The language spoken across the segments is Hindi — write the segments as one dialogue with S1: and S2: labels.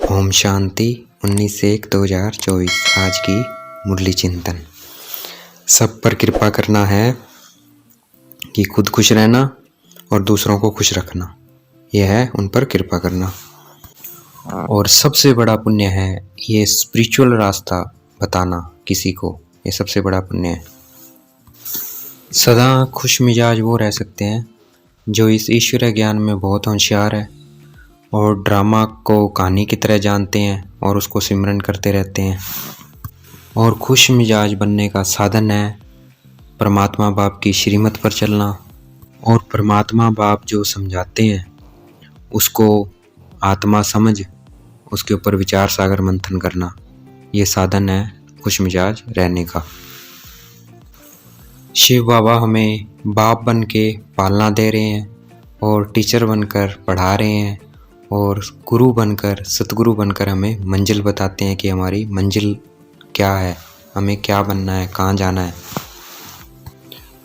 S1: ओम शांति 19/1/2024। आज की मुरली चिंतन। सब पर कृपा करना है कि खुद खुश रहना और दूसरों को खुश रखना, यह है उन पर कृपा करना। और सबसे बड़ा पुण्य है ये स्पिरिचुअल रास्ता बताना किसी को, ये सबसे बड़ा पुण्य है। सदा खुश मिजाज वो रह सकते हैं जो इस ईश्वरीय ज्ञान में बहुत होशियार है और ड्रामा को कहानी की तरह जानते हैं और उसको सिमरन करते रहते हैं। और खुश मिजाज बनने का साधन है परमात्मा बाप की श्रीमत पर चलना और परमात्मा बाप जो समझाते हैं उसको आत्मा समझ उसके ऊपर विचार सागर मंथन करना। ये साधन है खुश मिजाज रहने का। शिव बाबा हमें बाप बन के पालना दे रहे हैं और टीचर बनकर पढ़ा रहे हैं और गुरु बनकर सतगुरु बनकर हमें मंजिल बताते हैं कि हमारी मंजिल क्या है, हमें क्या बनना है, कहाँ जाना है।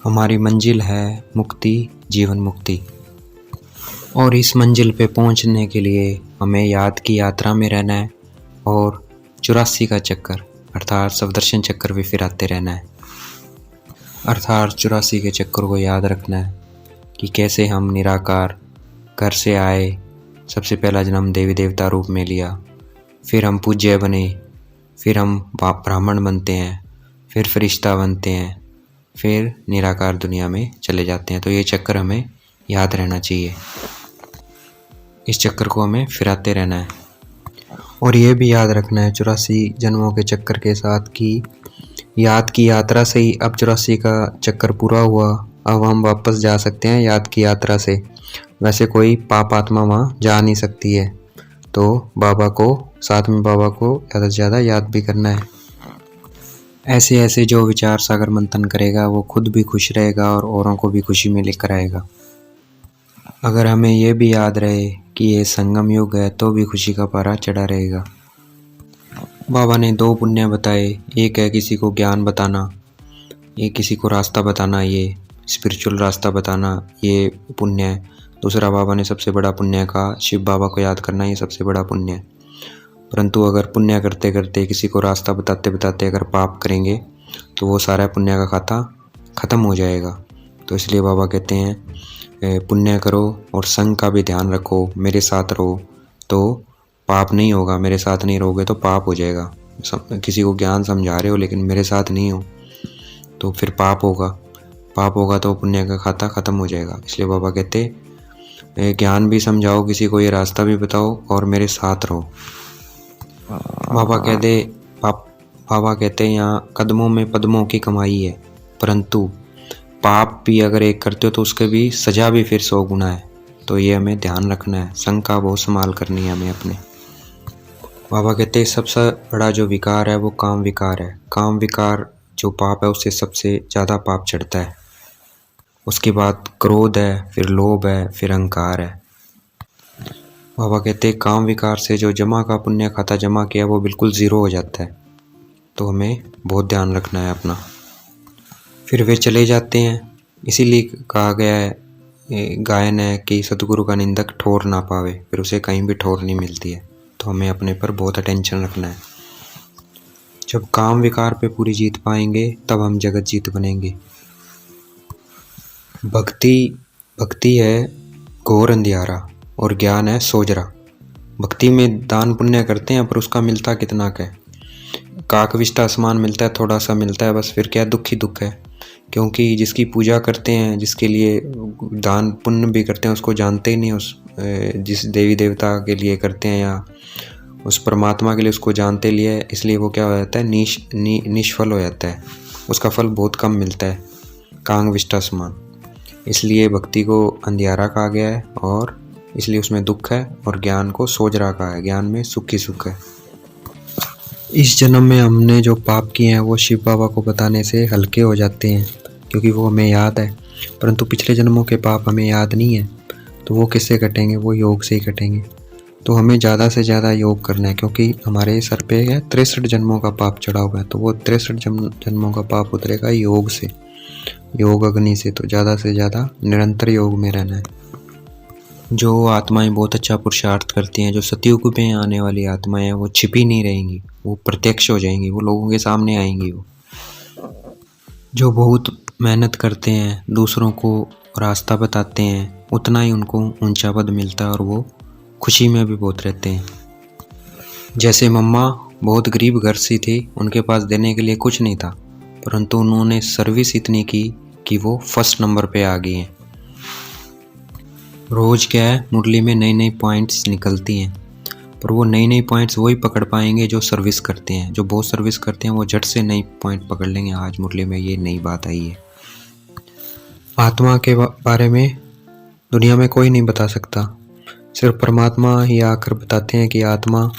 S1: हमारी मंजिल है मुक्ति, जीवन मुक्ति। और इस मंजिल पे पहुंचने के लिए हमें याद की यात्रा में रहना है और 84 का चक्कर अर्थात सवदर्शन चक्कर भी फिराते रहना है। अर्थात 84 के चक्कर को याद रखना है कि कैसे हम निराकार घर से आए, सबसे पहला जन्म देवी देवता रूप में लिया, फिर हम पूज्य बने, फिर हम ब्राह्मण बनते हैं, फिर फरिश्ता बनते हैं, फिर निराकार दुनिया में चले जाते हैं। तो ये चक्कर हमें याद रहना चाहिए, इस चक्कर को हमें फिराते रहना है। और ये भी याद रखना है 84 जन्मों के चक्कर के साथ कि याद की यात्रा से ही अब 84 का चक्कर पूरा हुआ, अब हम वापस जा सकते हैं याद की यात्रा से। वैसे कोई पाप आत्मा वहाँ जा नहीं सकती है, तो बाबा को साथ में बाबा को ज़्यादा से ज़्यादा याद भी करना है। ऐसे ऐसे जो विचार सागर मंथन करेगा वो खुद भी खुश रहेगा और औरों को भी खुशी में लेकर आएगा। अगर हमें ये भी याद रहे कि ये संगम युग है तो भी खुशी का पारा चढ़ा रहेगा। बाबा ने 2 पुण्य बताए, एक है किसी को ज्ञान बताना, एक किसी को रास्ता बताना, ये स्पिरिचुअल रास्ता बताना, ये पुण्य है। दूसरा बाबा ने सबसे बड़ा पुण्य कहा शिव बाबा को याद करना, ये सबसे बड़ा पुण्य है। परंतु अगर पुण्य करते करते किसी को रास्ता बताते बताते अगर पाप करेंगे तो वो सारा पुण्य का खाता ख़त्म हो जाएगा। तो इसलिए बाबा कहते हैं पुण्य करो और संग का भी ध्यान रखो, मेरे साथ रहो तो पाप नहीं होगा, मेरे साथ नहीं रहोगे तो पाप हो जाएगा। किसी को ज्ञान समझा रहे हो लेकिन मेरे साथ नहीं हो तो फिर पाप होगा, पाप होगा तो पुण्य का खाता ख़त्म हो जाएगा। इसलिए बाबा कहते ज्ञान भी समझाओ किसी को, ये रास्ता भी बताओ और मेरे साथ रहो। बाबा कहते हैं यहाँ कदमों में पद्मों की कमाई है, परंतु पाप भी अगर एक करते हो तो उसके भी सजा भी फिर 100 गुना है। तो ये हमें ध्यान रखना है, संग का बहुत संभाल करनी है हमें अपने। बाबा कहते हैं सबसे बड़ा जो विकार है वो काम विकार है। काम विकार जो पाप है उससे सबसे ज़्यादा पाप चढ़ता है। उसके बाद क्रोध है, फिर लोभ है, फिर अहंकार है। बाबा कहते हैं काम विकार से जो जमा का पुण्य खाता जमा किया वो बिल्कुल ज़ीरो हो जाता है। तो हमें बहुत ध्यान रखना है अपना। फिर वे चले जाते हैं, इसीलिए कहा गया है गायन है कि सतगुरु का निंदक ठोर ना पावे, फिर उसे कहीं भी ठोर नहीं मिलती है। तो हमें अपने पर बहुत अटेंशन रखना है। जब काम विकार पे पूरी जीत पाएंगे तब हम जगत जीत बनेंगे। भक्ति है घोर अंधियारा और ज्ञान है सोजरा। भक्ति में दान पुण्य करते हैं पर उसका मिलता कितना का है, काकविष्टा समान मिलता है, थोड़ा सा मिलता है बस। फिर क्या दुख ही दुख है, क्योंकि जिसकी पूजा करते हैं, जिसके लिए दान पुण्य भी करते हैं उसको जानते ही नहीं, उस जिस देवी देवता के लिए करते हैं या उस परमात्मा के लिए उसको जानते लिए, इसलिए वो क्या हो जाता है निष्फल हो जाता है, उसका फल बहुत कम मिलता है कांगविष्टा समान। इसलिए भक्ति को अंधियारा कहा गया है और इसलिए उसमें दुख है, और ज्ञान को सोजरा कहा है, ज्ञान में सुख ही सुख है। इस जन्म में हमने जो पाप किए हैं वो शिव बाबा को बताने से हल्के हो जाते हैं क्योंकि वो हमें याद है। परंतु पिछले जन्मों के पाप हमें याद नहीं है, तो वो किससे कटेंगे, वो योग से ही कटेंगे। तो हमें ज़्यादा से ज़्यादा योग करना है क्योंकि हमारे सर पे है 63 जन्मों का पाप चढ़ा हुआ है। तो वो 63 जन्मों का पाप उतरेगा योग से, योग अग्नि से। तो ज़्यादा से ज़्यादा निरंतर योग में रहना है। जो आत्माएं बहुत अच्छा पुरुषार्थ करती हैं, जो सतयुग में आने वाली आत्माएं हैं, वो छिपी नहीं रहेंगी, वो प्रत्यक्ष हो जाएंगी, वो लोगों के सामने आएंगी। वो जो बहुत मेहनत करते हैं, दूसरों को रास्ता बताते हैं, उतना ही उनको ऊंचा पद मिलता है और वो खुशी में भी बहुत रहते हैं। जैसे मम्मा बहुत गरीब घर से थी, उनके पास देने के लिए कुछ नहीं था, परंतु उन्होंने सर्विस इतनी की कि वो फर्स्ट नंबर पे आ गई हैं। रोज क्या है, मुरली में नई नई पॉइंट्स निकलती हैं, पर वो नई नई पॉइंट्स वही पकड़ पाएंगे जो सर्विस करते हैं। जो बहुत सर्विस करते हैं वो झट से नई पॉइंट पकड़ लेंगे। आज मुरली में ये नई बात आई है। आत्मा के बारे में दुनिया में कोई नहीं बता सकता, सिर्फ परमात्मा ही आकर बताते हैं कि आत्मा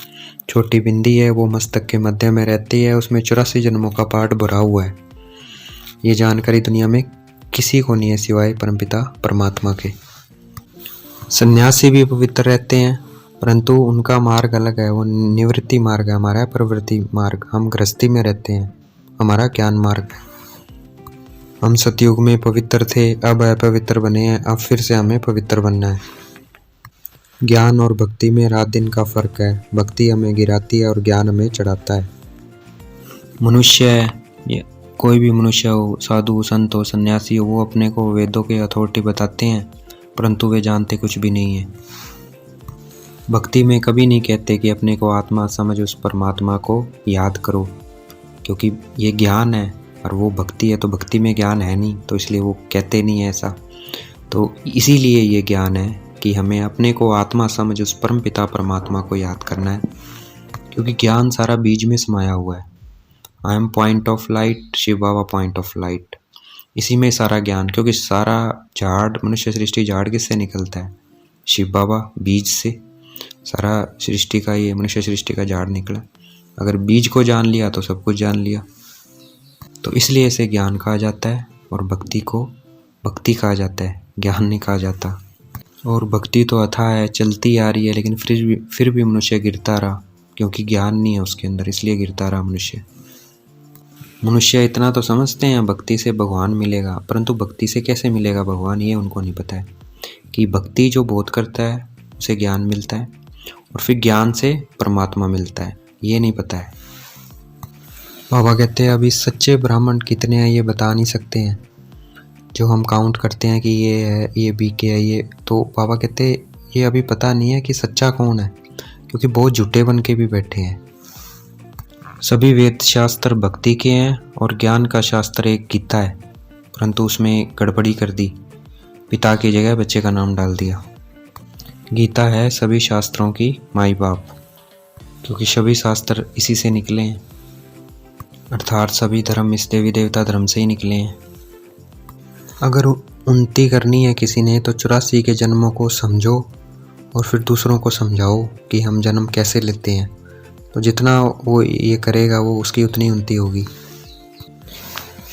S1: छोटी बिंदी है, वो मस्तक के मध्य में रहती है, उसमें 84 जन्मों का पाठ भरा हुआ है। ये जानकारी दुनिया में किसी को नहीं है सिवाय परमपिता परमात्मा के। सन्यासी भी पवित्र रहते हैं, परंतु उनका मार्ग अलग है। वो निवृत्ति मार्ग है, हमारा है प्रवृत्ति मार्ग। हम गृहस्थी में रहते हैं, हमारा ज्ञान मार्ग है। हम सतयुग में पवित्र थे, अब अपवित्र बने हैं, अब फिर से हमें पवित्र बनना है। ज्ञान और भक्ति में रात दिन का फर्क है। भक्ति हमें गिराती है और ज्ञान हमें चढ़ाता है। मनुष्य, कोई भी मनुष्य हो, साधु संत हो, सन्यासी हो, वो अपने को वेदों के अथॉरिटी बताते हैं, परंतु वे जानते कुछ भी नहीं है। भक्ति में कभी नहीं कहते कि अपने को आत्मा समझ उस परमात्मा को याद करो, क्योंकि ये ज्ञान है और वो भक्ति है, तो भक्ति में ज्ञान है नहीं, तो इसलिए वो कहते नहीं है ऐसा। तो इसीलिए ये ज्ञान है कि हमें अपने को आत्मा समझ उस परम पिता परमात्मा को याद करना है, क्योंकि ज्ञान सारा बीज में समाया हुआ है। I am point of light, Shiv Baba point of light, इसी में सारा ज्ञान। क्योंकि सारा झाड़, मनुष्य सृष्टि झाड़ किससे निकलता है? शिव बाबा बीज से सारा सृष्टि का, ये मनुष्य सृष्टि का झाड़ निकला। अगर बीज को जान लिया तो सब कुछ जान लिया। तो इसलिए इसे ज्ञान कहा जाता है और भक्ति को भक्ति कहा जाता है, ज्ञान नहीं कहा जाता। और भक्ति तो अथाह है, चलती आ रही है, लेकिन फिर भी मनुष्य गिरता रहा, क्योंकि ज्ञान नहीं है उसके अंदर, इसलिए गिरता रहा मनुष्य। मनुष्य इतना तो समझते हैं भक्ति से भगवान मिलेगा, परंतु भक्ति से कैसे मिलेगा भगवान, ये उनको नहीं पता है कि भक्ति जो बहुत करता है उसे ज्ञान मिलता है और फिर ज्ञान से परमात्मा मिलता है, ये नहीं पता है। बाबा कहते हैं अभी सच्चे ब्राह्मण कितने हैं ये बता नहीं सकते हैं। जो हम काउंट करते हैं कि ये है, ये बीके है, ये, तो बाबा कहते हैं ये अभी पता नहीं है कि सच्चा कौन है, क्योंकि बहुत झूठे बन के भी बैठे हैं। सभी वेद शास्त्र भक्ति के हैं और ज्ञान का शास्त्र एक गीता है, परंतु उसमें गड़बड़ी कर दी, पिता की जगह बच्चे का नाम डाल दिया। गीता है सभी शास्त्रों की माई बाप, क्योंकि सभी शास्त्र इसी से निकले हैं, अर्थात सभी धर्म इस देवी देवता धर्म से ही निकले हैं। अगर उन्नति करनी है किसी ने तो 84 के जन्मों को समझो और फिर दूसरों को समझाओ कि हम जन्म कैसे लेते हैं, तो जितना वो ये करेगा वो उसकी उतनी उन्नति होगी।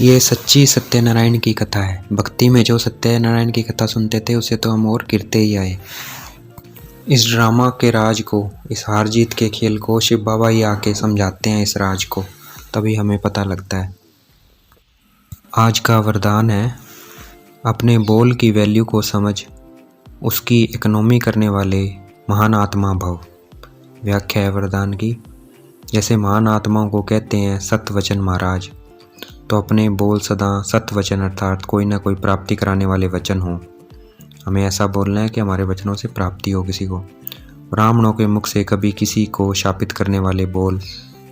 S1: ये सच्ची सत्यनारायण की कथा है। भक्ति में जो सत्यनारायण की कथा सुनते थे उसे तो हम और गिरते ही आए। इस ड्रामा के राज को, इस हार जीत के खेल को शिव बाबा ही आके समझाते हैं इस राज को, तभी हमें पता लगता है। आज का वरदान है अपने बोल की वैल्यू को समझ, उसकी इकोनॉमी करने वाले महान आत्मा भव। व्याख्या है वरदान की। जैसे महान आत्माओं को कहते हैं सत्य वचन महाराज, तो अपने बोल सदा सत्य वचन अर्थात कोई ना कोई प्राप्ति कराने वाले वचन हो। हमें ऐसा बोलना है कि हमारे वचनों से प्राप्ति हो किसी को। ब्राह्मणों के मुख से कभी किसी को शापित करने वाले बोल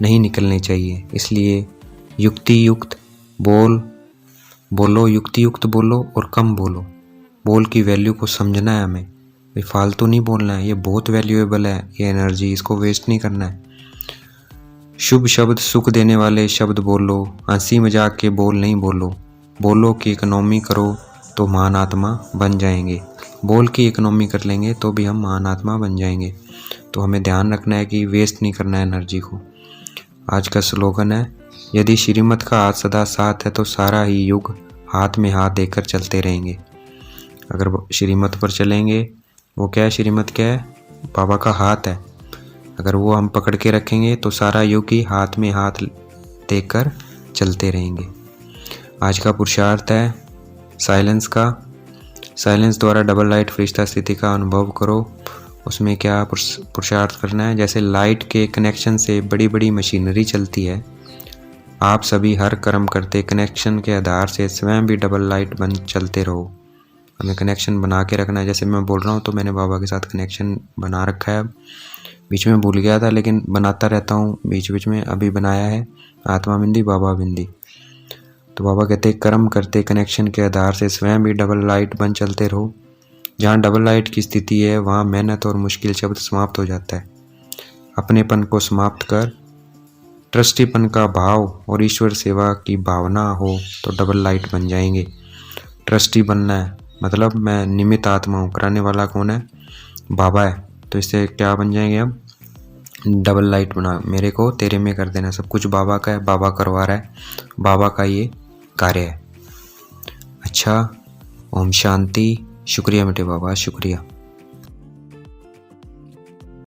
S1: नहीं निकलने चाहिए। इसलिए युक्ति युक्त बोलो, युक्ति युक्त बोलो और कम बोलो। बोल की वैल्यू को समझना है हमें, भाई फालतू नहीं बोलना है, ये बहुत वैल्यूएबल है ये एनर्जी, इसको वेस्ट नहीं करना है। शुभ शब्द सुख देने वाले शब्द बोलो, हंसी मजाक के बोल नहीं बोलो। बोलो की इकोनॉमी करो तो महान आत्मा बन जाएंगे। बोल की इकोनॉमी कर लेंगे तो भी हम महान आत्मा बन जाएंगे। तो हमें ध्यान रखना है कि वेस्ट नहीं करना है एनर्जी को। आज का स्लोगन है, यदि श्रीमत का हाथ सदा साथ है तो सारा ही युग हाथ में हाथ देकर चलते रहेंगे। अगर श्रीमत पर चलेंगे, वो क्या है, श्रीमत क्या है, बाबा का हाथ है, अगर वो हम पकड़ के रखेंगे तो सारा युग ही हाथ में हाथ देकर चलते रहेंगे। आज का पुरुषार्थ है साइलेंस का। साइलेंस द्वारा डबल लाइट फरिश्ता स्थिति का अनुभव करो। उसमें क्या पुरुषार्थ करना है? जैसे लाइट के कनेक्शन से बड़ी बड़ी मशीनरी चलती है, आप सभी हर कर्म करते कनेक्शन के आधार से स्वयं भी डबल लाइट बन चलते रहो। हमें कनेक्शन बना के रखना है। जैसे मैं बोल रहा हूँ तो मैंने बाबा के साथ कनेक्शन बना रखा है। बीच में भूल गया था लेकिन बनाता रहता हूँ बीच बीच में। अभी बनाया है आत्मा बिंदी बाबा बिंदी। तो बाबा कहते कर्म करते कनेक्शन के आधार से स्वयं भी डबल लाइट बन चलते रहो। जहाँ डबल लाइट की स्थिति है वहाँ मेहनत और मुश्किल शब्द समाप्त हो जाता है। अपनेपन को समाप्त कर ट्रस्टीपन का भाव और ईश्वर सेवा की भावना हो तो डबल लाइट बन जाएंगे। ट्रस्टी बनना है मतलब मैं निमित्त आत्मा हूँ, कराने वाला कौन है? बाबा है। तो इससे क्या बन जाएंगे? अब डबल लाइट बना, मेरे को तेरे में कर देना। सब कुछ बाबा का है, बाबा करवा रहा है, बाबा का ये कार्य है। अच्छा, ओम शांति। शुक्रिया बेटे बाबा, शुक्रिया।